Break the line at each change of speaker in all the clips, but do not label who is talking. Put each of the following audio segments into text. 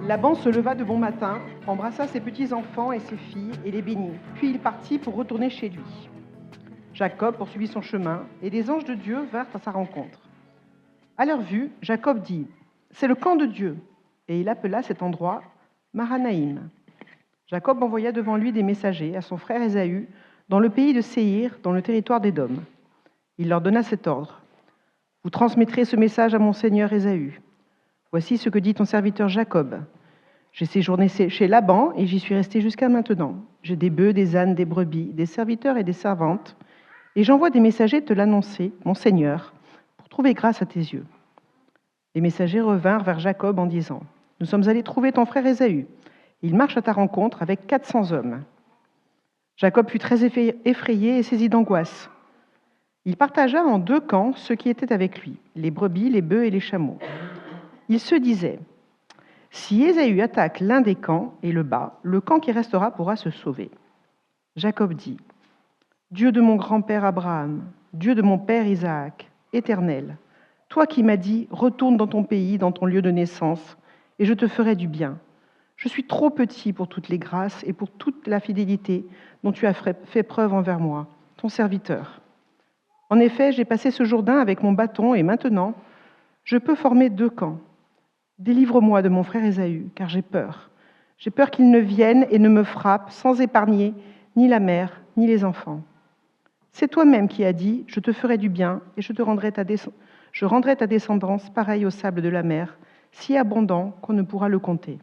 Laban se leva de bon matin, embrassa ses petits-enfants et ses filles et les bénit. Puis il partit pour retourner chez lui. Jacob poursuivit son chemin et des anges de Dieu vinrent à sa rencontre. À leur vue, Jacob dit « C'est le camp de Dieu » et il appela cet endroit Mahanaïm. Jacob envoya devant lui des messagers à son frère Ésaü dans le pays de Séhir, dans le territoire d'Édom. Il leur donna cet ordre « Vous transmettrez ce message à mon seigneur Ésaü. Voici ce que dit ton serviteur Jacob. J'ai séjourné chez Laban et j'y suis resté jusqu'à maintenant. J'ai des bœufs, des ânes, des brebis, des serviteurs et des servantes. Et j'envoie des messagers te l'annoncer, mon Seigneur, pour trouver grâce à tes yeux. » Les messagers revinrent vers Jacob en disant « Nous sommes allés trouver ton frère Ésaü. Il marche à ta rencontre avec 400 hommes. » Jacob fut très effrayé et saisi d'angoisse. Il partagea en 2 camps ceux qui étaient avec lui, les brebis, les bœufs et les chameaux. Il se disait « Si Ésaü attaque l'un des camps et le bat, le camp qui restera pourra se sauver. » Jacob dit « Dieu de mon grand-père Abraham, Dieu de mon père Isaac, Éternel, toi qui m'as dit « Retourne dans ton pays, dans ton lieu de naissance, et je te ferai du bien. Je suis trop petit pour toutes les grâces et pour toute la fidélité dont tu as fait preuve envers moi, ton serviteur. En effet, j'ai passé ce Jourdain avec mon bâton et maintenant, je peux former 2 camps. Délivre-moi de mon frère Ésaü, car j'ai peur. J'ai peur qu'il ne vienne et ne me frappe sans épargner ni la mère, ni les enfants. C'est toi-même qui as dit, je te ferai du bien et je rendrai ta descendance pareille au sable de la mer, si abondant qu'on ne pourra le compter. »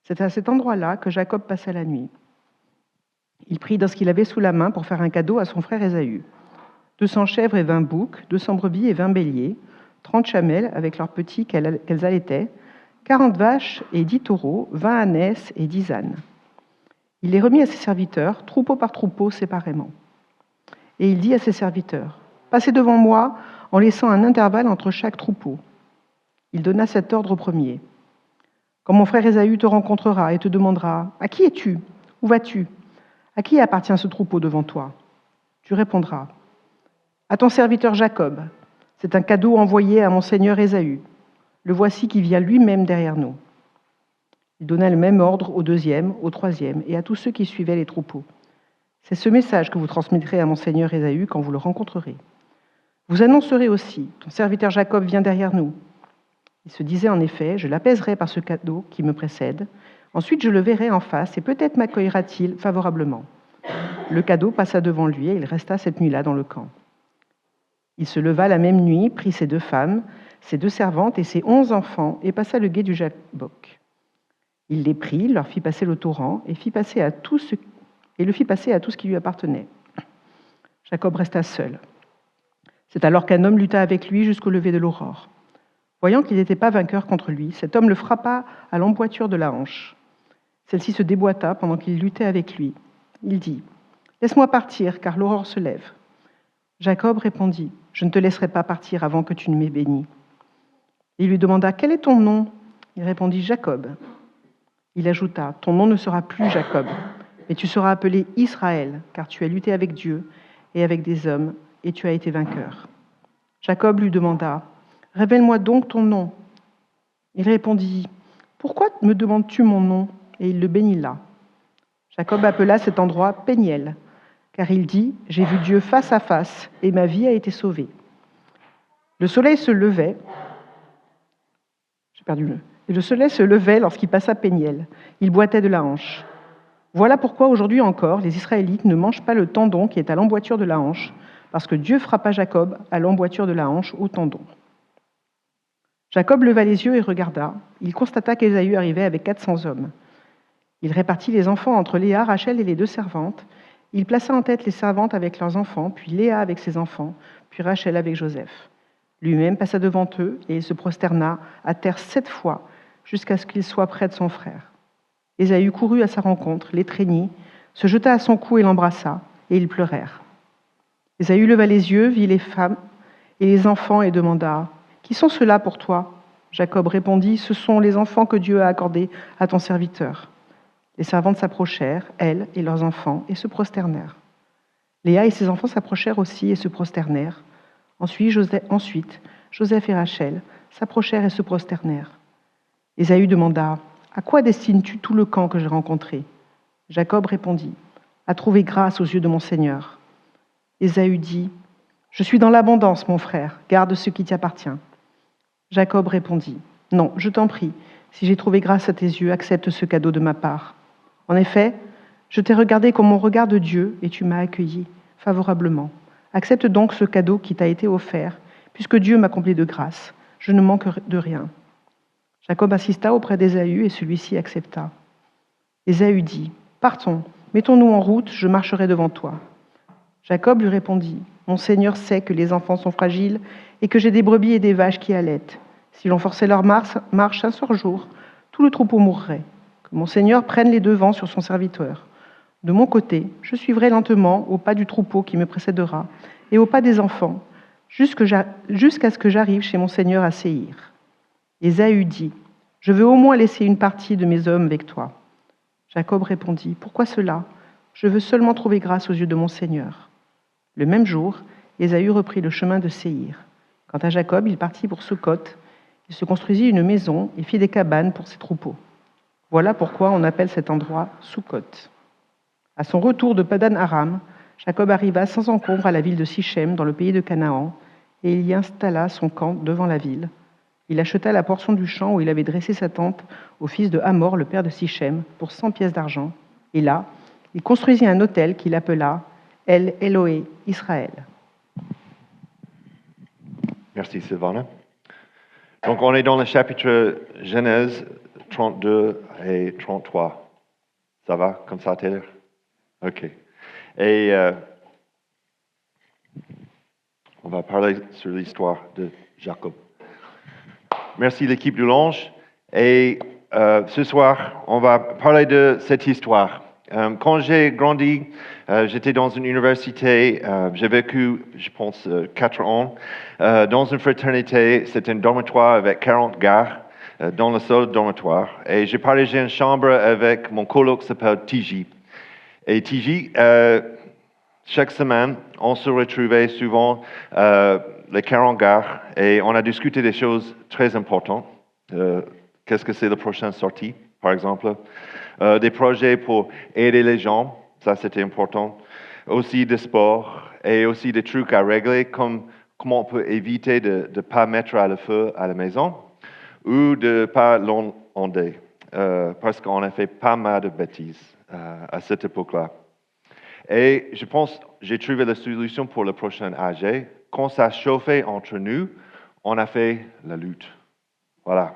C'est à cet endroit-là que Jacob passa la nuit. Il prit dans ce qu'il avait sous la main pour faire un cadeau à son frère Ésaü. 200 chèvres et 20 boucs, 200 brebis et 20 béliers, 30 chamelles avec leurs petits qu'elles allaitaient, 40 vaches et 10 taureaux, 20 ânesses et 10 ânes. Il les remit à ses serviteurs, troupeau par troupeau, séparément. Et il dit à ses serviteurs, « Passez devant moi en laissant un intervalle entre chaque troupeau. » Il donna cet ordre au premier. « Quand mon frère Ésaü te rencontrera et te demandera, « À qui es-tu? Où vas-tu? À qui appartient ce troupeau devant toi ?» Tu répondras, « À ton serviteur Jacob. C'est un cadeau envoyé à mon seigneur Ésaü. Le voici qui vient lui-même derrière nous. » Il donna le même ordre au 2e, au 3e et à tous ceux qui suivaient les troupeaux. « C'est ce message que vous transmettrez à mon seigneur Ésaü quand vous le rencontrerez. Vous annoncerez aussi, ton serviteur Jacob vient derrière nous. » Il se disait en effet, « Je l'apaiserai par ce cadeau qui me précède. Ensuite, je le verrai en face et peut-être m'accueillera-t-il favorablement. » Le cadeau passa devant lui et il resta cette nuit-là dans le camp. Il se leva la même nuit, prit ses 2 femmes, ses 2 servantes et ses 11 enfants et passa le gué du Jabbok. Il les prit, leur fit passer le torrent et le fit passer à tout ce qui lui appartenait. Jacob resta seul. C'est alors qu'un homme lutta avec lui jusqu'au lever de l'aurore. Voyant qu'il n'était pas vainqueur contre lui, cet homme le frappa à l'emboîture de la hanche. Celle-ci se déboîta pendant qu'il luttait avec lui. Il dit « Laisse-moi partir, car l'aurore se lève. » Jacob répondit « Je ne te laisserai pas partir avant que tu ne m'aies béni. » Il lui demanda « Quel est ton nom ?» Il répondit « Jacob. » Il ajouta « Ton nom ne sera plus Jacob, mais tu seras appelé Israël, car tu as lutté avec Dieu et avec des hommes, et tu as été vainqueur. » Jacob lui demanda « Révèle-moi donc ton nom. » Il répondit « Pourquoi me demandes-tu mon nom ?» Et il le bénit là. Jacob appela cet endroit Péniel, car il dit « J'ai vu Dieu face à face, et ma vie a été sauvée. » Le soleil se levait. Et le soleil se levait lorsqu'il passa Péniel. Il boitait de la hanche. Voilà pourquoi aujourd'hui encore, les Israélites ne mangent pas le tendon qui est à l'emboîture de la hanche, parce que Dieu frappa Jacob à l'emboîture de la hanche au tendon. Jacob leva les yeux et regarda. Il constata qu'Ésaü arrivait avec 400 hommes. Il répartit les enfants entre Léa, Rachel et les 2 servantes. Il plaça en tête les servantes avec leurs enfants, puis Léa avec ses enfants, puis Rachel avec Joseph. Lui-même passa devant eux et il se prosterna à terre 7 fois jusqu'à ce qu'il soit près de son frère. Ésaü courut à sa rencontre, l'étreignit, se jeta à son cou et l'embrassa, et ils pleurèrent. Ésaü leva les yeux, vit les femmes et les enfants et demanda « Qui sont ceux-là pour toi ?» Jacob répondit « Ce sont les enfants que Dieu a accordés à ton serviteur. » Les servantes s'approchèrent, elles et leurs enfants, et se prosternèrent. Léa et ses enfants s'approchèrent aussi et se prosternèrent. Ensuite, Joseph et Rachel s'approchèrent et se prosternèrent. Ésaü demanda, « À quoi destines-tu tout le camp que j'ai rencontré ?» Jacob répondit, « À trouver grâce aux yeux de mon Seigneur. » Ésaü dit, « Je suis dans l'abondance, mon frère, garde ce qui t'appartient. » Jacob répondit, « Non, je t'en prie, si j'ai trouvé grâce à tes yeux, accepte ce cadeau de ma part. En effet, je t'ai regardé comme on regarde Dieu et tu m'as accueilli favorablement. Accepte donc ce cadeau qui t'a été offert, puisque Dieu m'a comblé de grâce. Je ne manque de rien. » Jacob insista auprès d'Ésaü et celui-ci accepta. Ésaü dit, « Partons, mettons-nous en route, je marcherai devant toi. » Jacob lui répondit, « Mon Seigneur sait que les enfants sont fragiles et que j'ai des brebis et des vaches qui allaitent. Si l'on forçait leur marche un seul jour, tout le troupeau mourrait. Que mon Seigneur prenne les devants sur son serviteur. De mon côté, je suivrai lentement au pas du troupeau qui me précédera et au pas des enfants, jusqu'à ce que j'arrive chez mon Seigneur à Séhir. » Ésaü dit, « Je veux au moins laisser une partie de mes hommes avec toi. » Jacob répondit, « Pourquoi cela ? Je veux seulement trouver grâce aux yeux de mon Seigneur. » Le même jour, Ésaü reprit le chemin de Séhir. Quant à Jacob, il partit pour Sukkot. Il se construisit une maison et fit des cabanes pour ses troupeaux. Voilà pourquoi on appelle cet endroit Sukkot. À son retour de Padan Aram, Jacob arriva sans encombre à la ville de Sichem, dans le pays de Canaan, et il y installa son camp devant la ville. Il acheta la portion du champ où il avait dressé sa tente au fils de Hamor, le père de Sichem, pour 100 pièces d'argent. Et là, il construisit un autel qu'il appela El Eloé Israël.
Merci Sylvana. Donc on est dans le chapitre Genèse 32 et 33. Ça va comme ça, Taylor? OK. Et on va parler sur l'histoire de Jacob. Merci l'équipe du Lange. Et ce soir, on va parler de cette histoire. Quand j'ai grandi, j'étais dans une université, j'ai vécu, je pense, 4 ans, dans une fraternité. C'était un dortoir avec 40 gars dans le seul dortoir. Et j'ai partagé une chambre avec mon coloc qui s'appelle Tiji. Et Tiji, chaque semaine, on se retrouvait souvent, les 40 gars, et on a discuté des choses très importantes. Qu'est-ce que c'est la prochaine sortie, par exemple? Des projets pour aider les gens, ça c'était important. Aussi des sports et aussi des trucs à régler, comme comment on peut éviter de ne pas mettre le feu à la maison ou de ne pas l'onder, parce qu'on a fait pas mal de bêtises à cette époque-là. Et je pense j'ai trouvé la solution pour le prochain AG. Quand ça chauffait entre nous, on a fait la lutte. Voilà.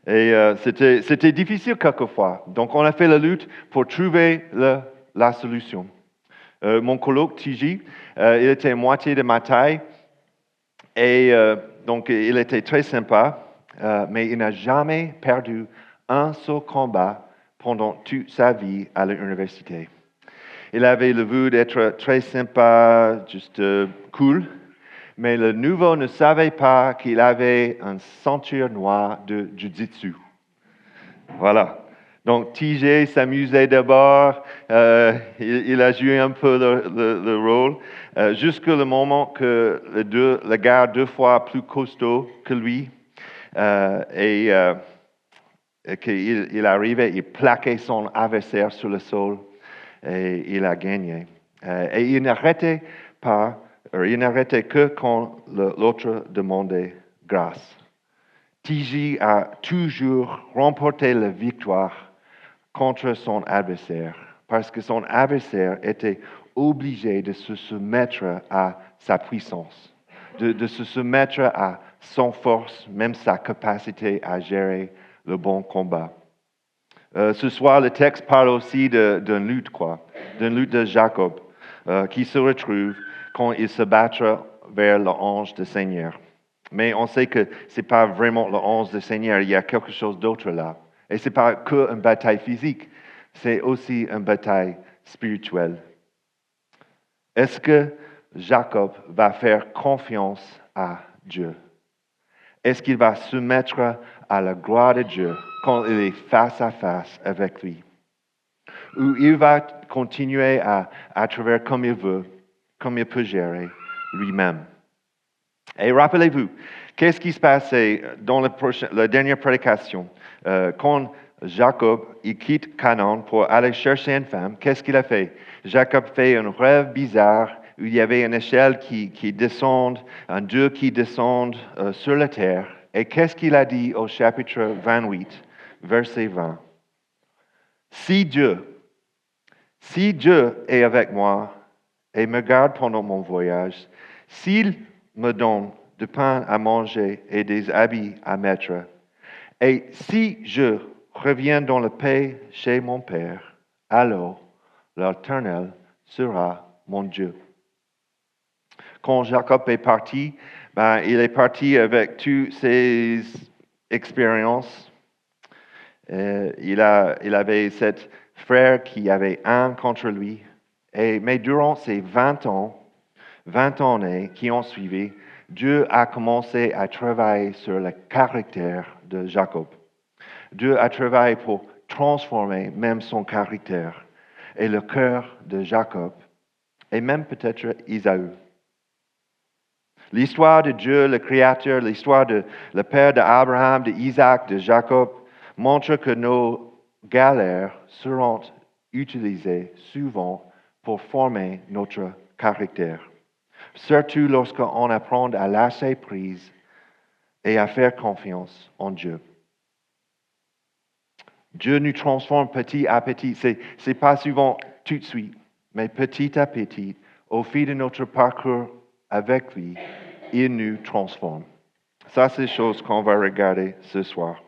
Et c'était difficile quelquefois. Donc, on a fait la lutte pour trouver la solution. Mon coloc, Tiji, il était moitié de ma taille. Et donc, il était très sympa. Mais il n'a jamais perdu un seul combat pendant toute sa vie à l'université. Il avait le vue d'être très sympa, juste cool. Mais le nouveau ne savait pas qu'il avait une ceinture noire de jiu-jitsu. Voilà. Donc, TJ s'amusait d'abord, il a joué un peu le rôle, jusqu'au moment que le gars 2 fois plus costaud que lui, et qu'il arrivait, il plaquait son adversaire sur le sol, et il a gagné. Et il n'arrêtait que quand l'autre demandait grâce. TJ a toujours remporté la victoire contre son adversaire, parce que son adversaire était obligé de se soumettre à sa puissance, de se soumettre à son force, même sa capacité à gérer le bon combat. Ce soir, le texte parle aussi d'une lutte de Jacob, qui se retrouve quand il se battra vers l'ange du Seigneur. Mais on sait que ce n'est pas vraiment l'ange du Seigneur, il y a quelque chose d'autre là. Et ce n'est pas qu'une bataille physique, c'est aussi une bataille spirituelle. Est-ce que Jacob va faire confiance à Dieu? Est-ce qu'il va se mettre à la gloire de Dieu quand il est face à face avec lui? Ou il va continuer à travers comme il veut, comme il peut gérer lui-même? Et rappelez-vous, qu'est-ce qui se passait dans la dernière prédication? Quand Jacob il quitte Canaan pour aller chercher une femme, qu'est-ce qu'il a fait? Jacob fait un rêve bizarre où il y avait une échelle qui descend, un Dieu qui descend sur la terre. Et qu'est-ce qu'il a dit au chapitre 28, verset 20? Si Dieu est avec moi et me garde pendant mon voyage, s'il me donne du pain à manger et des habits à mettre, et si je reviens dans la paix chez mon Père, alors l'Éternel sera mon Dieu. Quand Jacob est parti, il est parti avec toutes ses expériences. Il avait cet frère qui avait un contre lui. Mais durant ces 20 années qui ont suivi, Dieu a commencé à travailler sur le caractère de Jacob. Dieu a travaillé pour transformer même son caractère et le cœur de Jacob et même peut-être Isaü. L'histoire de Dieu, le Créateur, l'histoire de le Père d'Abraham, d'Isaac, de Jacob, montre que nos galères seront utilisées souvent pour former notre caractère. Surtout lorsqu'on apprend à lâcher prise et à faire confiance en Dieu. Dieu nous transforme petit à petit. C'est pas souvent tout de suite, mais petit à petit, au fil de notre parcours avec lui, il nous transforme. Ça, c'est des choses qu'on va regarder ce soir.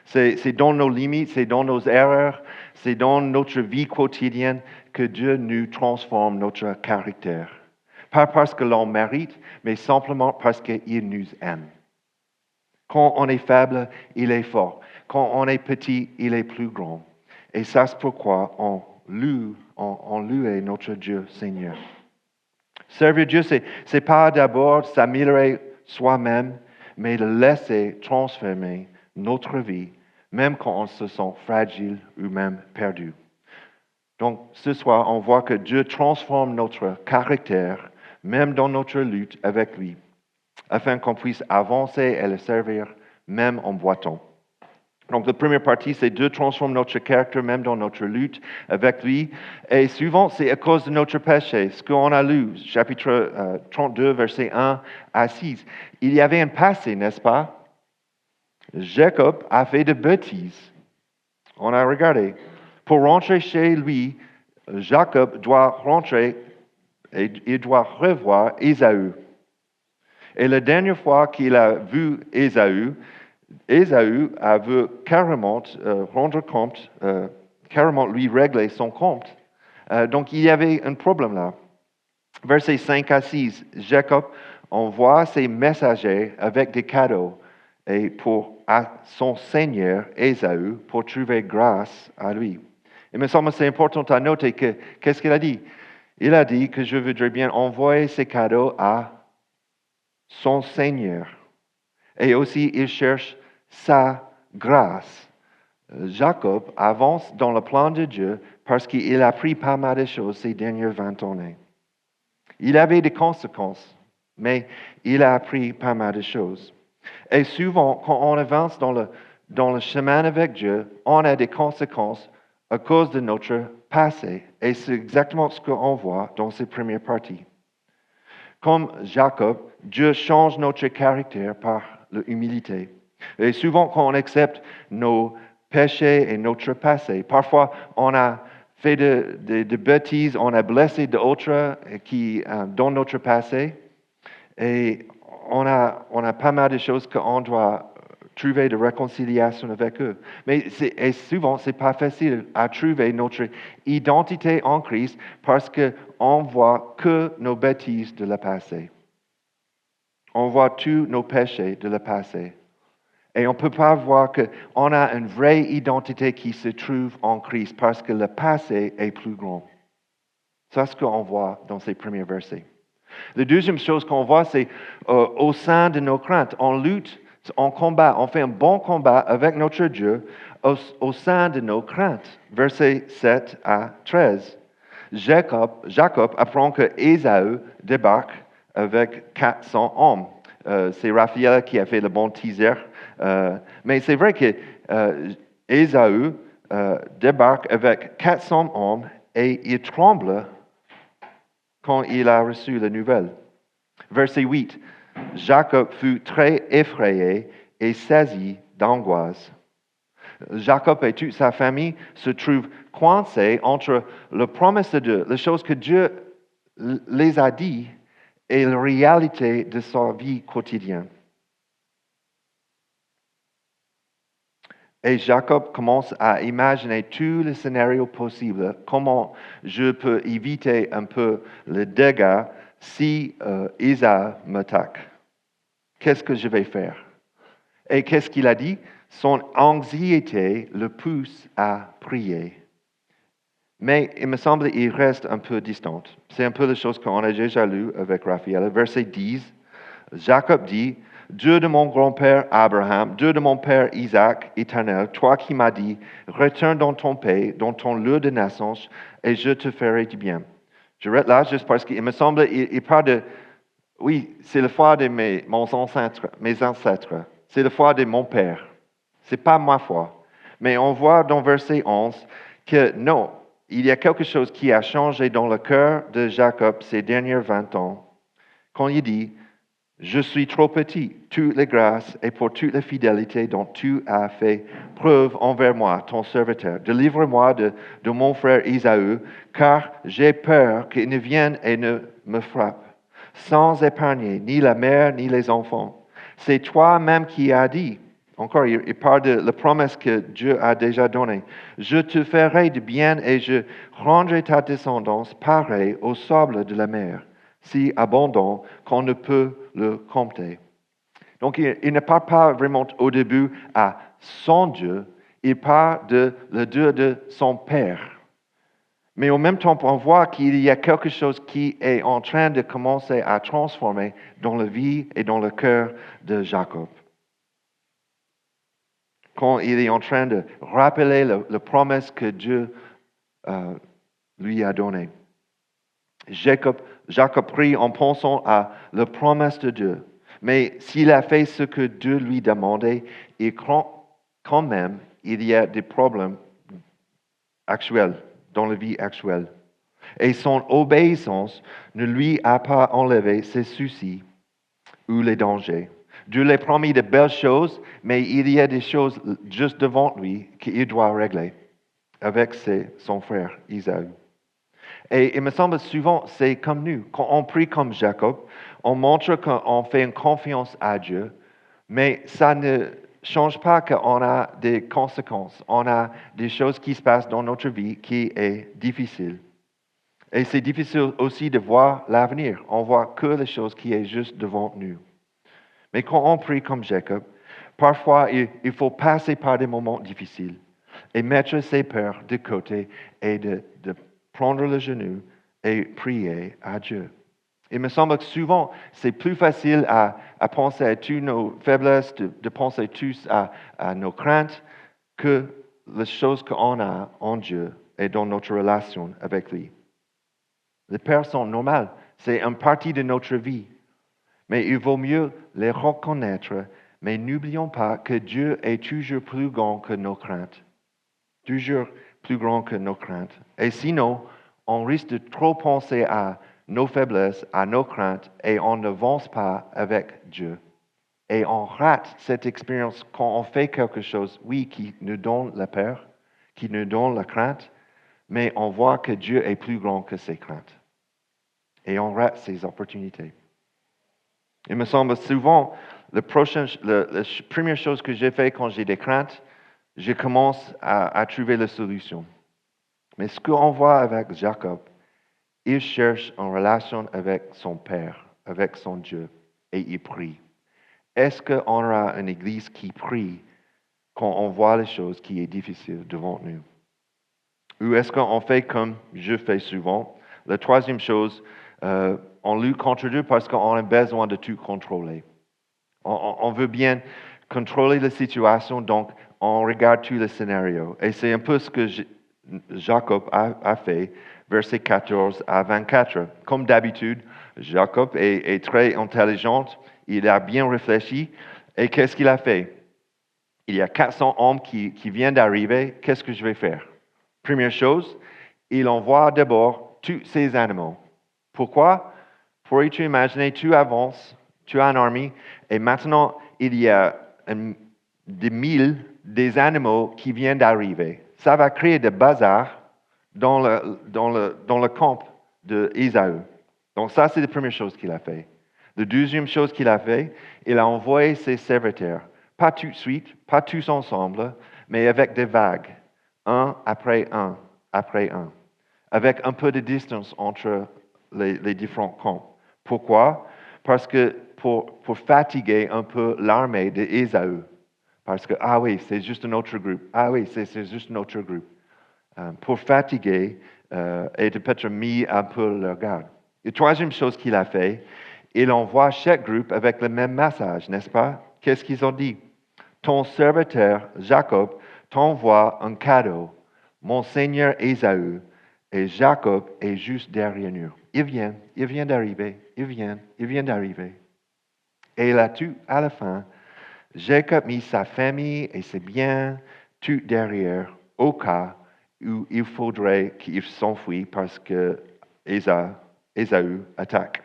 C'est dans nos limites, c'est dans nos erreurs, c'est dans notre vie quotidienne que Dieu nous transforme notre caractère. Pas parce que l'on mérite, mais simplement parce qu'il nous aime. Quand on est faible, il est fort. Quand on est petit, il est plus grand. Et ça, c'est pourquoi on loue notre Dieu Seigneur. Servir Dieu, c'est pas d'abord s'améliorer soi-même, mais de laisser transformer notre vie, même quand on se sent fragile ou même perdu. Donc, ce soir, on voit que Dieu transforme notre caractère, même dans notre lutte avec lui, afin qu'on puisse avancer et le servir, même en boitant. Donc, la première partie, c'est Dieu transforme notre caractère, même dans notre lutte avec lui. Et souvent, c'est à cause de notre péché. Ce qu'on a lu, chapitre 32, versets 1 à 6. Il y avait un passé, n'est-ce pas? Jacob a fait de bêtises. On a regardé. Pour rentrer chez lui, Jacob doit rentrer et il doit revoir Ésaü. Et la dernière fois qu'il a vu Ésaü a vu carrément rendre compte, carrément lui régler son compte. Donc il y avait un problème là. Versets 5 à 6, Jacob envoie ses messagers avec des cadeaux et à son seigneur Ésaü pour trouver grâce à lui. Il me semble que c'est important à noter qu'est-ce qu'il a dit? Il a dit que je voudrais bien envoyer ces cadeaux à son seigneur. Et aussi, il cherche sa grâce. Jacob avance dans le plan de Dieu parce qu'il a appris pas mal de choses ces dernières 20 années. Il avait des conséquences, mais il a appris pas mal de choses. Et souvent, quand on avance dans le chemin avec Dieu, on a des conséquences à cause de notre passé. Et c'est exactement ce qu'on voit dans ces premières parties. Comme Jacob, Dieu change notre caractère par l'humilité. Et souvent, quand on accepte nos péchés et notre passé, parfois on a fait de bêtises, on a blessé d'autres dans notre passé, et on a pas mal de choses qu'on doit trouver de réconciliation avec eux. Mais souvent, ce n'est pas facile à trouver notre identité en Christ parce qu'on voit que nos bêtises de le passé. On voit tous nos péchés de le passé. Et on ne peut pas voir qu'on a une vraie identité qui se trouve en Christ parce que le passé est plus grand. C'est ce qu'on voit dans ces premiers versets. La deuxième chose qu'on voit, c'est au sein de nos craintes. On lutte, on combat, on fait un bon combat avec notre Dieu au sein de nos craintes. Versets 7 à 13. Jacob apprend que Ésaü débarque avec 400 hommes. C'est Raphaël qui a fait le bon teaser. Mais c'est vrai que Ésaü débarque avec 400 hommes et il tremble quand il a reçu la nouvelle. Verset 8. Jacob fut très effrayé et saisi d'angoisse. Jacob et toute sa famille se trouvent coincés entre la promesse de Dieu, les choses que Dieu les a dit, et la réalité de sa vie quotidienne. Et Jacob commence à imaginer tous les scénarios possibles, comment je peux éviter un peu le dégât si Ésaü m'attaque. Qu'est-ce que je vais faire? Et qu'est-ce qu'il a dit? Son anxiété le pousse à prier. Mais il me semble qu'il reste un peu distant. C'est un peu la chose qu'on a déjà lue avec Raphaël. Verset 10, Jacob dit, Dieu de mon grand-père Abraham, Dieu de mon père Isaac, éternel, toi qui m'as dit, retourne dans ton pays, dans ton lieu de naissance, et je te ferai du bien. Je reste là juste parce qu'il me semble qu'il parle de, oui, c'est le foi de mes ancêtres. C'est le foi de mon père. Ce n'est pas ma foi. Mais on voit dans verset 11 que non, il y a quelque chose qui a changé dans le cœur de Jacob ces derniers 20 ans. Quand il dit, je suis trop petit, toutes les grâces et pour toute la fidélité dont tu as fait preuve envers moi, ton serviteur. Délivre-moi de mon frère Ésaü, car j'ai peur qu'il ne vienne et ne me frappe, sans épargner ni la mère ni les enfants. C'est toi-même qui as dit. Encore, il parle de la promesse que Dieu a déjà donnée. Je te ferai du bien et je rendrai ta descendance pareille au sable de la mer, si abondant qu'on ne peut le compter. Donc, il ne parle pas vraiment au début à son Dieu, il parle de le Dieu de son Père. Mais en même temps, on voit qu'il y a quelque chose qui est en train de commencer à transformer dans la vie et dans le cœur de Jacob. Quand il est en train de rappeler la promesse que Dieu lui a donnée. Jacob prie en pensant à la promesse de Dieu. Mais s'il a fait ce que Dieu lui demandait, et quand même, il y a des problèmes actuels, dans la vie actuelle. Et son obéissance ne lui a pas enlevé ses soucis ou les dangers. Dieu lui a promis de belles choses, mais il y a des choses juste devant lui qu'il doit régler avec son frère Ésaü. Et il me semble souvent, c'est comme nous. Quand on prie comme Jacob, on montre qu'on fait une confiance à Dieu, mais ça ne change pas qu'on a des conséquences. On a des choses qui se passent dans notre vie qui est difficile. Et c'est difficile aussi de voir l'avenir. On voit que les choses qui sont juste devant nous. Mais quand on prie comme Jacob, parfois il faut passer par des moments difficiles et mettre ses peurs de côté et de prendre le genou et prier à Dieu. Il me semble que souvent, c'est plus facile à penser à toutes nos faiblesses, de penser tous à nos craintes, que les choses qu'on a en Dieu et dans notre relation avec lui. Les peurs sont normales, c'est une partie de notre vie. Mais il vaut mieux les reconnaître, mais n'oublions pas que Dieu est toujours plus grand que nos craintes. Toujours plus grand que nos craintes. Et sinon, on risque de trop penser à nos faiblesses, à nos craintes, et on n'avance pas avec Dieu. Et on rate cette expérience quand on fait quelque chose, oui, qui nous donne la peur, qui nous donne la crainte, mais on voit que Dieu est plus grand que ses craintes. Et on rate ces opportunités. Il me semble souvent, la première chose que j'ai fait quand j'ai des craintes, je commence à trouver la solution. Mais ce qu'on voit avec Jacob, il cherche une relation avec son Père, avec son Dieu, et il prie. Est-ce qu'on aura une église qui prie quand on voit les choses qui sont difficiles devant nous? Ou est-ce qu'on fait comme je fais souvent? La troisième chose, on lutte contre Dieu parce qu'on a besoin de tout contrôler. On veut bien contrôler la situation, donc on regarde tous les scénarios. Et c'est un peu ce que Jacob a fait, versets 14 à 24. Comme d'habitude, Jacob est très intelligent. il a bien réfléchi. Et qu'est-ce qu'il a fait? Il y a 400 hommes qui viennent d'arriver. Qu'est-ce que je vais faire? Première chose, il envoie d'abord tous ces animaux. Pourquoi? Pourrais-tu imaginer, tu avances, tu as une armée, et maintenant il y a des milles des animaux qui viennent d'arriver. Ça va créer des bazar dans le camp d'Ésaü. Donc ça, c'est la première chose qu'il a fait. La deuxième chose qu'il a fait, il a envoyé ses serviteurs, pas tout de suite, pas tous ensemble, mais avec des vagues, un après un, après un, avec un peu de distance entre les différents camps. Pourquoi? Parce que pour fatiguer un peu l'armée d'Ésaü. Parce que, ah oui, c'est juste un autre groupe. Ah oui, c'est juste un autre groupe. Pour fatiguer et de peut-être mis un peu leur garde. Et troisième chose qu'il a fait, il envoie chaque groupe avec le même message, n'est-ce pas? Qu'est-ce qu'ils ont dit? Ton serviteur, Jacob, t'envoie un cadeau. Mon seigneur Ésaü, et Jacob est juste derrière nous. Il vient d'arriver, il vient d'arriver. Et là, tout, à la fin, Jacob mit sa famille et ses biens tout derrière, au cas où il faudrait qu'il s'enfuit parce que Ésaü attaque.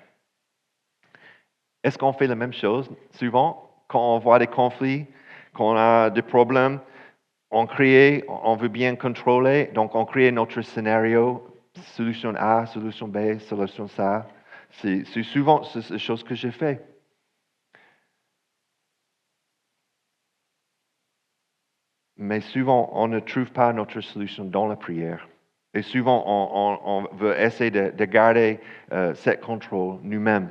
Est-ce qu'on fait la même chose souvent quand on voit des conflits, quand on a des problèmes? On veut bien contrôler, donc on crée notre scénario, solution A, solution B, solution C. C'est souvent ces choses que je fais. Mais souvent, on ne trouve pas notre solution dans la prière. Et souvent, on veut essayer de garder cette contrôle nous-mêmes.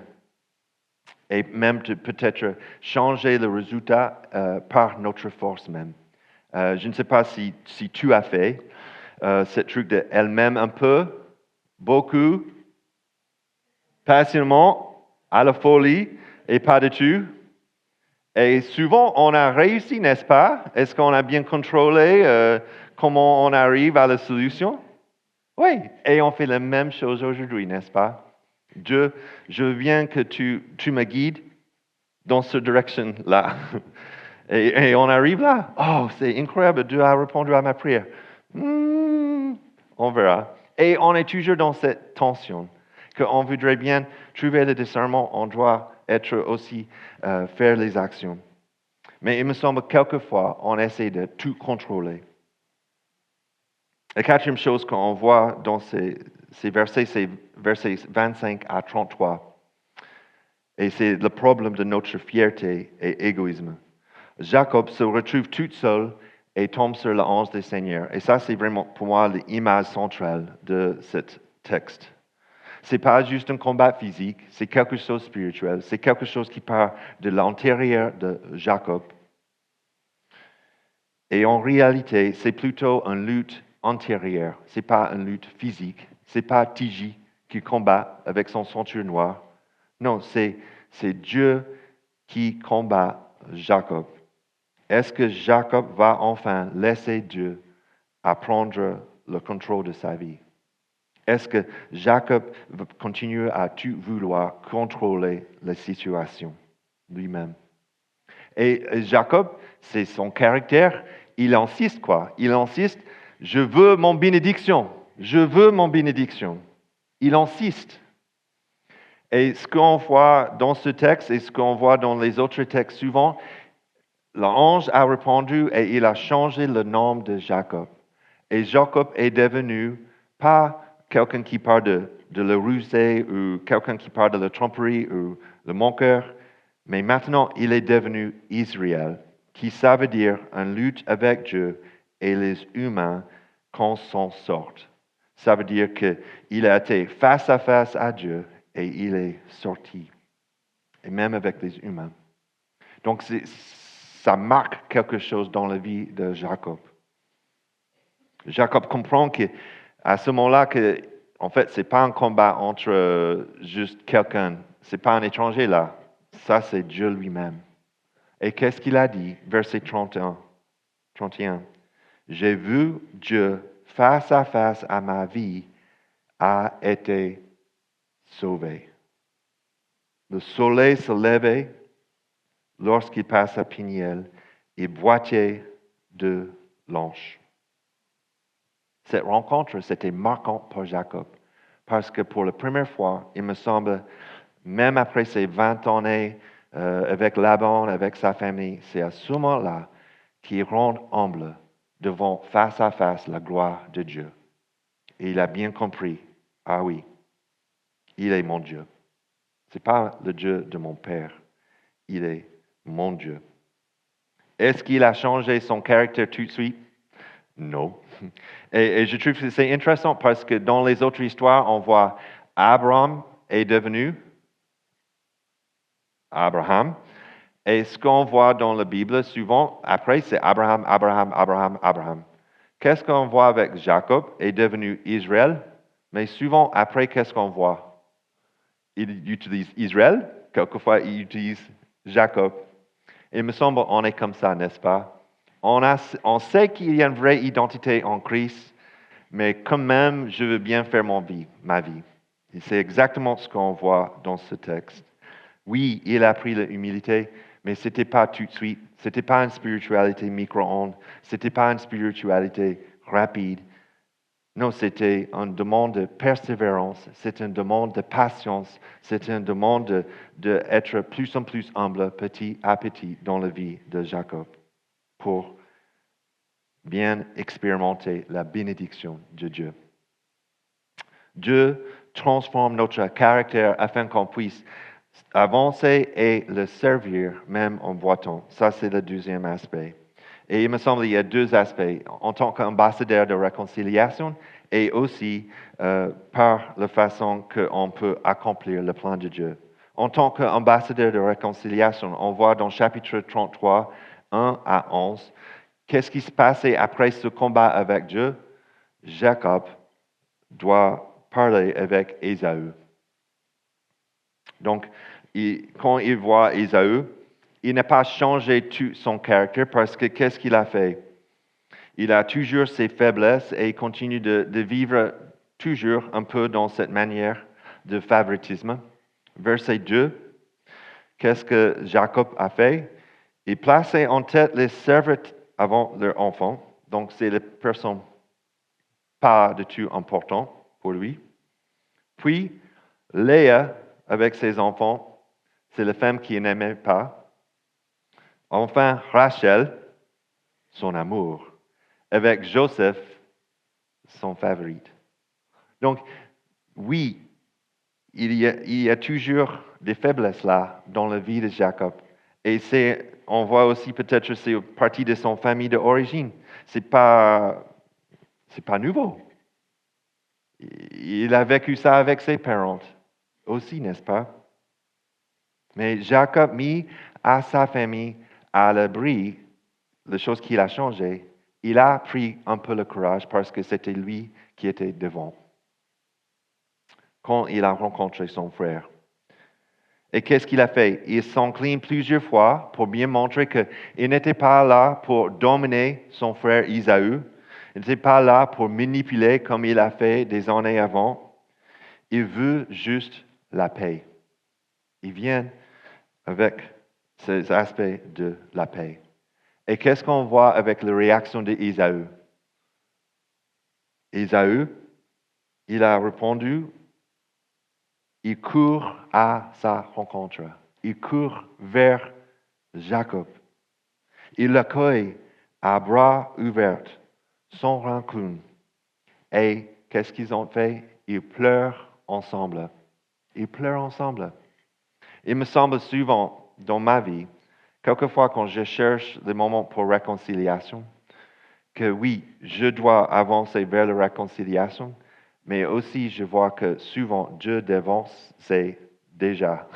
Et même de peut-être changer le résultat par notre force même. Je ne sais pas si tu as fait ce truc de elle-même un peu, beaucoup, passionnément, à la folie et pas du tout. Et souvent, on a réussi, n'est-ce pas? Est-ce qu'on a bien contrôlé comment on arrive à la solution? Oui, et on fait la même chose aujourd'hui, n'est-ce pas? Dieu, je veux que tu me guides dans cette direction-là. Et on arrive là. Oh, c'est incroyable, Dieu a répondu à ma prière. On verra. Et on est toujours dans cette tension, qu'on voudrait bien trouver le discernement, on doit être aussi faire les actions. Mais il me semble que quelquefois, on essaie de tout contrôler. La quatrième chose qu'on voit dans ces versets, c'est versets 25 à 33. Et c'est le problème de notre fierté et égoïsme. Jacob se retrouve tout seul et tombe sur l'ange du Seigneur. Et ça, c'est vraiment pour moi l'image centrale de ce texte. Ce n'est pas juste un combat physique, c'est quelque chose de spirituel, c'est quelque chose qui part de l'intérieur de Jacob. Et en réalité, c'est plutôt une lutte intérieure, ce n'est pas une lutte physique, ce n'est pas Tiji qui combat avec son ceinture noire. Non, c'est Dieu qui combat Jacob. Est-ce que Jacob va enfin laisser Dieu prendre le contrôle de sa vie? Est-ce que Jacob va continuer à tout vouloir contrôler la situation lui-même? Et Jacob, c'est son caractère, il insiste quoi? Il insiste, je veux mon bénédiction, je veux mon bénédiction. Il insiste. Et ce qu'on voit dans ce texte et ce qu'on voit dans les autres textes souvent, l'ange a répondu et il a changé le nom de Jacob. Et Jacob est devenu pas quelqu'un qui parle de la rusée ou quelqu'un qui parle de la tromperie ou le manqueur, mais maintenant il est devenu Israël, qui ça veut dire une lutte avec Dieu et les humains quand s'en sortent. Ça veut dire qu'il a été face à face à Dieu et il est sorti, et même avec les humains. Donc ça marque quelque chose dans la vie de Jacob. Jacob comprend qu'à ce moment-là, en fait, ce n'est pas un combat entre juste quelqu'un, ce n'est pas un étranger là, ça c'est Dieu lui-même. Et qu'est-ce qu'il a dit? Verset 31. J'ai vu Dieu face à face à ma vie a été sauvé. Le soleil se levait lorsqu'il passe à Peniel et boîtier de l'ange. Cette rencontre, c'était marquant pour Jacob, parce que pour la première fois, il me semble, même après ses 20 années avec Laban, avec sa famille, c'est à ce moment-là qu'il rend humble devant face à face la gloire de Dieu. Et il a bien compris, ah oui, il est mon Dieu. Ce n'est pas le Dieu de mon père, il est mon Dieu. Est-ce qu'il a changé son caractère tout de suite? Non. Et je trouve que c'est intéressant parce que dans les autres histoires, on voit Abraham est devenu Abraham. Et ce qu'on voit dans la Bible, souvent, après, c'est Abraham, Abraham, Abraham, Abraham. Qu'est-ce qu'on voit avec Jacob est devenu Israël, mais souvent, après, qu'est-ce qu'on voit? Il utilise Israël, quelquefois, il utilise Jacob. Il me semble qu'on est comme ça, n'est-ce pas? On sait qu'il y a une vraie identité en Christ, mais quand même, je veux bien faire ma vie. Et c'est exactement ce qu'on voit dans ce texte. Oui, il a appris l'humilité, mais ce n'était pas tout de suite. Ce n'était pas une spiritualité micro-ondes. Ce n'était pas une spiritualité rapide. Non, c'était une demande de persévérance, c'est une demande de patience, c'est une demande d'être plus en plus humble petit à petit dans la vie de Jacob pour bien expérimenter la bénédiction de Dieu. Dieu transforme notre caractère afin qu'on puisse avancer et le servir même en boitant. Ça, c'est le deuxième aspect. Et il me semble qu'il y a deux aspects. En tant qu'ambassadeur de réconciliation et aussi par la façon qu'on peut accomplir le plan de Dieu. En tant qu'ambassadeur de réconciliation, on voit dans chapitre 33, 1 à 11, qu'est-ce qui se passait après ce combat avec Dieu? Jacob doit parler avec Ésaü. Donc, quand il voit Ésaü, il n'a pas changé tout son caractère parce que qu'est-ce qu'il a fait? Il a toujours ses faiblesses et il continue de vivre toujours un peu dans cette manière de favoritisme. Verset 2, qu'est-ce que Jacob a fait? Il plaçait en tête les serviteurs avant leurs enfants. Donc, c'est les personnes pas du tout importantes pour lui. Puis, Léa, avec ses enfants, c'est la femme qu'il n'aimait pas. Enfin, Rachel, son amour, avec Joseph, son favori. Donc, oui, il y a toujours des faiblesses là dans la vie de Jacob. Et on voit aussi peut-être que c'est partie de son famille d'origine. C'est pas nouveau. Il a vécu ça avec ses parents aussi, n'est-ce pas? Mais Jacob mis à sa famille à l'abri, les choses qu'il a changées, il a pris un peu le courage parce que c'était lui qui était devant quand il a rencontré son frère. Et qu'est-ce qu'il a fait? Il s'incline plusieurs fois pour bien montrer qu'il n'était pas là pour dominer son frère Ésaü. Il n'était pas là pour manipuler comme il a fait des années avant. Il veut juste la paix. Il vient avec ces aspects de la paix. Et qu'est-ce qu'on voit avec la réaction d'Ésaü? Ésaü, il a répondu, il court à sa rencontre. Il court vers Jacob. Il l'accueille à bras ouverts, sans rancune. Et qu'est-ce qu'ils ont fait? Ils pleurent ensemble. Ils pleurent ensemble. Il me semble souvent dans ma vie, quelquefois quand je cherche des moments pour réconciliation, que oui, je dois avancer vers la réconciliation, mais aussi je vois que souvent Dieu devance, c'est déjà.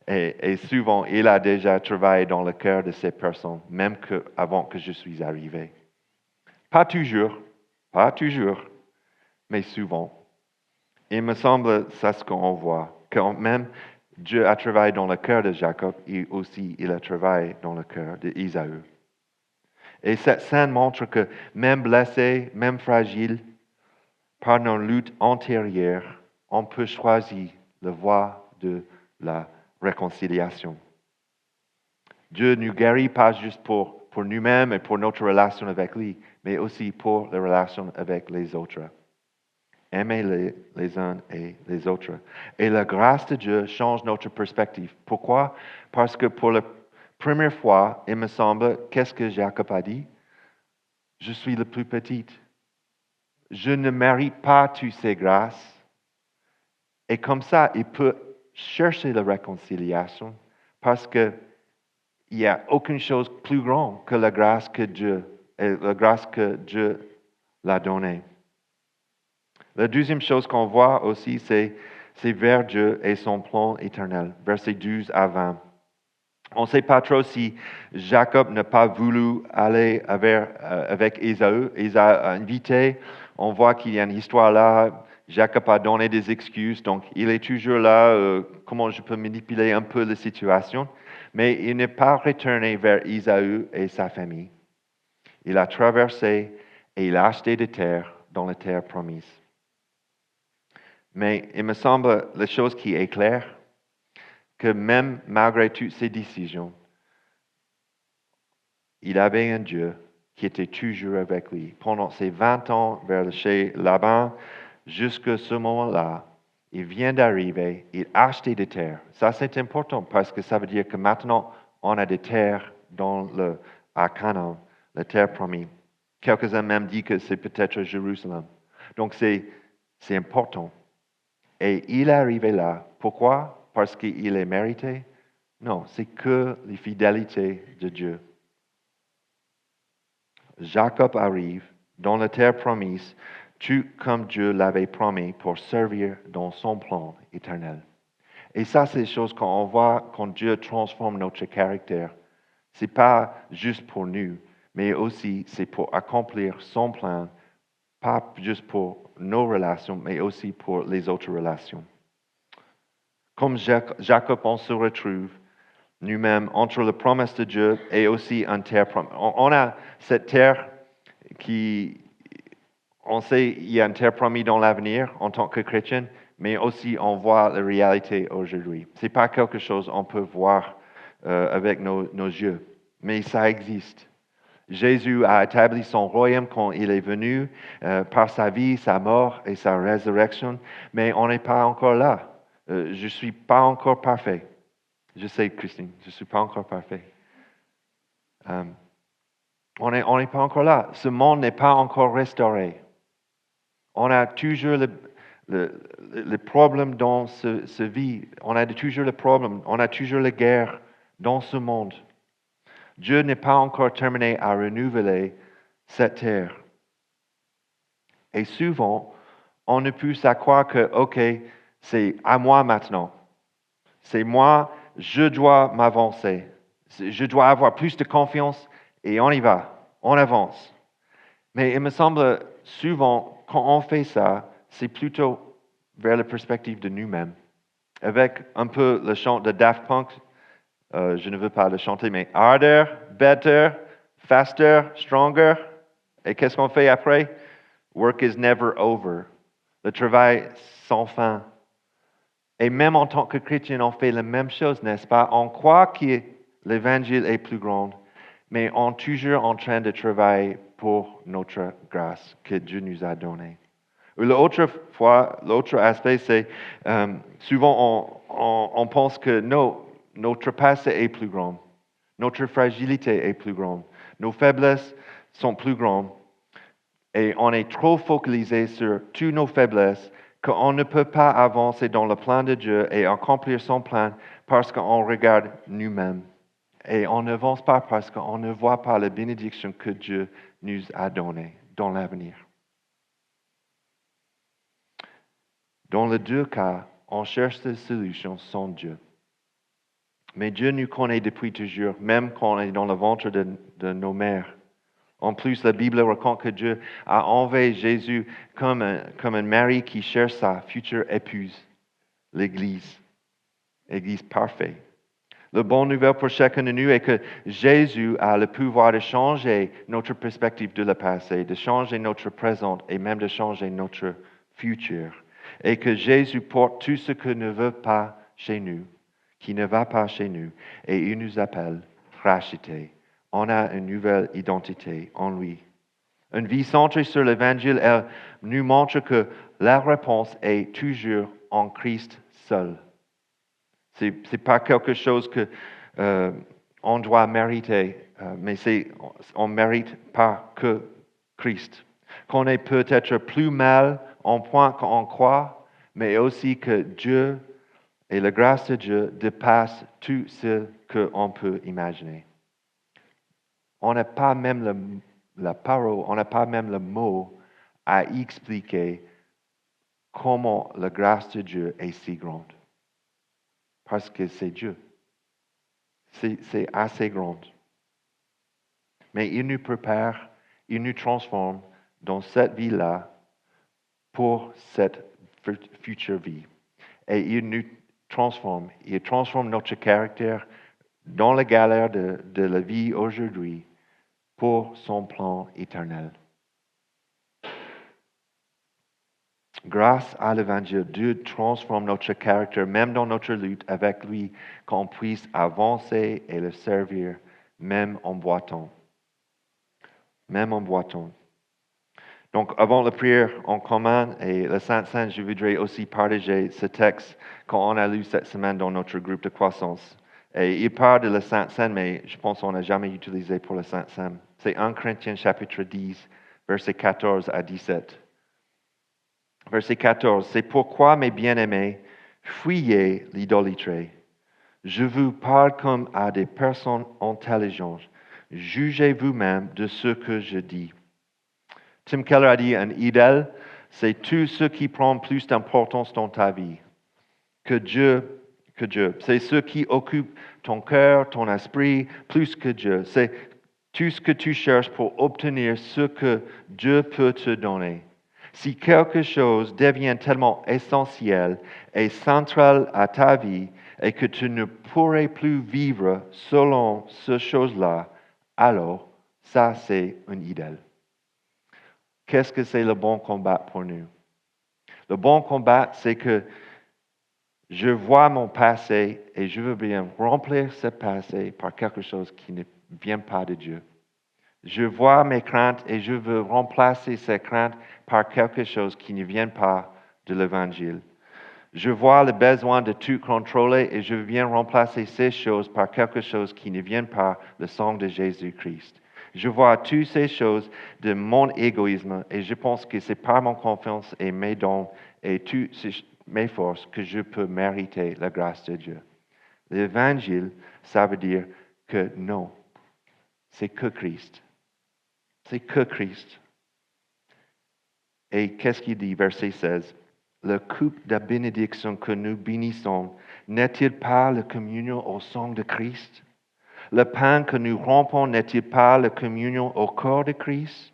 Et souvent, il a déjà travaillé dans le cœur de ces personnes, même avant que je suis arrivé. Pas toujours, mais souvent. Il me semble, c'est ce qu'on voit, quand même Dieu a travaillé dans le cœur de Jacob et aussi il a travaillé dans le cœur d'Ésaü. Et cette scène montre que même blessé, même fragile, par nos luttes antérieures, on peut choisir la voie de la réconciliation. Dieu nous guérit pas juste pour nous-mêmes et pour notre relation avec lui, mais aussi pour les relations avec les autres. Aimez les uns et les autres. Et la grâce de Dieu change notre perspective. Pourquoi? Parce que pour la première fois, il me semble, qu'est-ce que Jacob a dit? Je suis le plus petit. Je ne mérite pas toutes ces grâces. Et comme ça, il peut chercher la réconciliation parce qu'il n'y a aucune chose plus grande que la grâce que Dieu l'a donnée. La deuxième chose qu'on voit aussi, c'est vers Dieu et son plan éternel, versets 12 à 20. On ne sait pas trop si Jacob n'a pas voulu aller avec Ésaü. Ésaü a invité. On voit qu'il y a une histoire là. Jacob a donné des excuses. Donc, il est toujours là. Comment je peux manipuler un peu la situation? Mais il n'est pas retourné vers Ésaü et sa famille. Il a traversé et il a acheté des terres dans la terre promise. Mais il me semble, la chose qui est claire, que même malgré toutes ces décisions, il avait un Dieu qui était toujours avec lui. Pendant ses 20 ans vers chez Laban, jusqu'à ce moment-là, il vient d'arriver, il a acheté des terres. Ça, c'est important parce que ça veut dire que maintenant, on a des terres à Canaan, la terre promise. Quelques-uns même disent que c'est peut-être Jérusalem. Donc, c'est important. Et il est arrivé là. Pourquoi? Parce qu'il est mérité? Non, c'est que les fidélités de Dieu. Jacob arrive dans la terre promise, tout comme Dieu l'avait promis pour servir dans son plan éternel. Et ça, c'est des choses qu'on voit quand Dieu transforme notre caractère. Ce n'est pas juste pour nous, mais aussi c'est pour accomplir son plan, pas juste pour nos relations, mais aussi pour les autres relations. Comme Jacob, on se retrouve nous-mêmes entre la promesse de Dieu et aussi une terre promise. On a cette terre qui, on sait, il y a une terre promise dans l'avenir en tant que chrétien, mais aussi on voit la réalité aujourd'hui. Ce n'est pas quelque chose qu'on peut voir avec nos yeux, mais ça existe. Jésus a établi son royaume quand il est venu par sa vie, sa mort et sa résurrection, mais on n'est pas encore là. Je ne suis pas encore parfait. Je sais, Christine, je ne suis pas encore parfait. On n'est pas encore là. Ce monde n'est pas encore restauré. On a toujours le problème dans ce vie. On a toujours le problème. On a toujours la guerre dans ce monde. Dieu n'est pas encore terminé à renouveler cette terre. Et souvent, on ne peut à croire que, OK, c'est à moi maintenant. C'est moi, je dois m'avancer. Je dois avoir plus de confiance et on y va, on avance. Mais il me semble souvent, quand on fait ça, c'est plutôt vers la perspective de nous-mêmes. Avec un peu le chant de Daft Punk, je ne veux pas le chanter, mais harder, better, faster, stronger. Et qu'est-ce qu'on fait après? Work is never over. Le travail sans fin. Et même en tant que chrétien, on fait la même chose, n'est-ce pas? On croit que l'évangile est plus grand, mais on est toujours en train de travailler pour notre grâce que Dieu nous a donnée. L'autre aspect, c'est souvent on pense que notre passé est plus grand, notre fragilité est plus grande, nos faiblesses sont plus grandes, et on est trop focalisé sur toutes nos faiblesses qu'on ne peut pas avancer dans le plan de Dieu et accomplir son plan parce qu'on regarde nous-mêmes. Et on n'avance pas parce qu'on ne voit pas la bénédiction que Dieu nous a donnée dans l'avenir. Dans les deux cas, on cherche des solutions sans Dieu. Mais Dieu nous connaît depuis toujours, même quand on est dans le ventre de nos mères. En plus, la Bible raconte que Dieu a envoyé Jésus comme un mari qui cherche sa future épouse, l'Église. Église parfaite. La bonne nouvelle pour chacun de nous est que Jésus a le pouvoir de changer notre perspective de le passé, de changer notre présent et même de changer notre futur. Et que Jésus porte tout ce que ne veut pas chez nous, qui ne va pas chez nous, et il nous appelle rachetés. On a une nouvelle identité en lui. Une vie centrée sur l'Évangile, elle nous montre que la réponse est toujours en Christ seul. Ce n'est pas quelque chose que on doit mériter, mais on ne mérite pas que Christ. Qu'on est peut-être plus mal en point qu'on croit, mais aussi que Dieu et la grâce de Dieu dépassent tout ce qu'on peut imaginer. On n'a pas même la parole, on n'a pas même le mot à expliquer comment la grâce de Dieu est si grande. Parce que c'est Dieu. C'est assez grand. Mais il nous prépare, il nous transforme dans cette vie-là pour cette future vie. Et il nous transforme. Il transforme notre caractère dans la galère de la vie aujourd'hui pour son plan éternel. Grâce à l'Évangile, Dieu transforme notre caractère, même dans notre lutte avec lui, qu'on puisse avancer et le servir, même en boitant. Même en boitant. Donc, avant la prière en commun et le Saint-Saint, je voudrais aussi partager ce texte qu'on a lu cette semaine dans notre groupe de croissance. Et il parle de la Saint-Saint, mais je pense qu'on n'a jamais utilisé pour le Saint-Saint. C'est 1 Corinthiens chapitre 10, versets 14 à 17. Verset 14, c'est pourquoi, mes bien-aimés, fuyez l'idolâtrie. Je vous parle comme à des personnes intelligentes. Jugez vous-même de ce que je dis. Tim Keller a dit, un idole, c'est tout ce qui prend plus d'importance dans ta vie que Dieu. C'est ce qui occupe ton cœur, ton esprit, plus que Dieu. C'est tout ce que tu cherches pour obtenir ce que Dieu peut te donner. Si quelque chose devient tellement essentiel et central à ta vie et que tu ne pourrais plus vivre selon cette chose-là, alors ça c'est une idole. Qu'est-ce que c'est le bon combat pour nous? Le bon combat, c'est que je vois mon passé et je veux bien remplir ce passé par quelque chose qui ne vient pas de Dieu. Je vois mes craintes et je veux remplacer ces craintes par quelque chose qui ne vient pas de l'Évangile. Je vois le besoin de tout contrôler et je viens remplacer ces choses par quelque chose qui ne vient pas du sang de Jésus-Christ. Je vois toutes ces choses de mon égoïsme et je pense que c'est par mon confiance et mes dons et toutes mes forces que je peux mériter la grâce de Dieu. L'Évangile, ça veut dire que non, c'est que Christ. C'est que Christ. Et qu'est-ce qu'il dit, verset 16? Le coupe de bénédiction que nous bénissons n'est-il pas la communion au sang de Christ? Le pain que nous rompons n'est-il pas la communion au corps de Christ?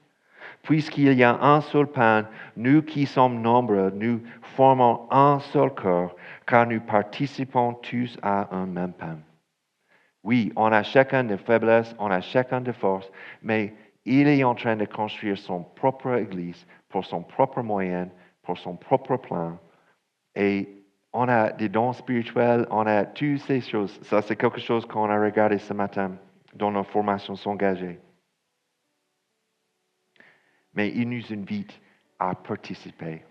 Puisqu'il y a un seul pain, nous qui sommes nombreux, nous formons un seul corps, car nous participons tous à un même pain. Oui, on a chacun des faiblesses, on a chacun des forces, mais il est en train de construire son propre Église pour son propre moyen, pour son propre plan. Et on a des dons spirituels, on a toutes ces choses. Ça, c'est quelque chose qu'on a regardé ce matin dans nos formations engagées. Mais il nous invite à participer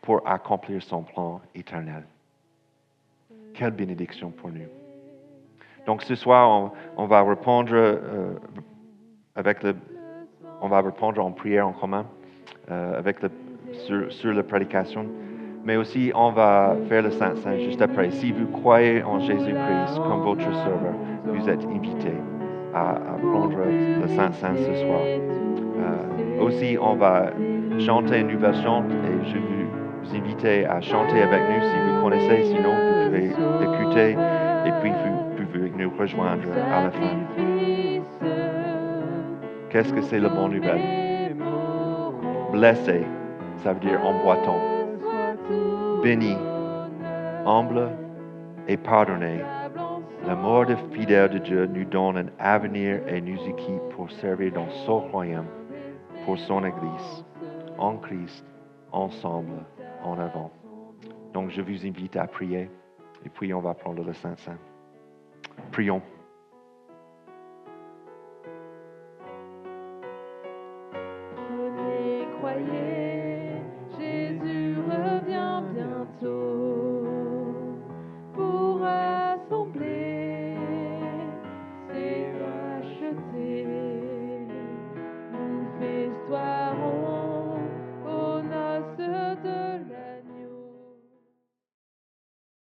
pour accomplir son plan éternel. Quelle bénédiction pour nous. Donc ce soir, on va répondre on va répondre en prière en commun sur la prédication. Mais aussi, on va faire le Saint-Saint juste après. Si vous croyez en Jésus-Christ comme votre Sauveur, vous êtes invités à prendre le Saint-Saint ce soir. Aussi, on va chanter une nouvelle chante et je vous invite à chanter avec nous si vous connaissez. Sinon, vous pouvez écouter et puis vous pouvez nous rejoindre à la fin. Qu'est-ce que c'est la bonne nouvelle? Blessé, ça veut dire en boitant. Béni, humble et pardonné. L'amour fidèle de Dieu nous donne un avenir et nous équipe pour servir dans son royaume, pour son Église, en Christ, ensemble, en avant. Donc je vous invite à prier et puis on va prendre le Saint-Saint. Prions.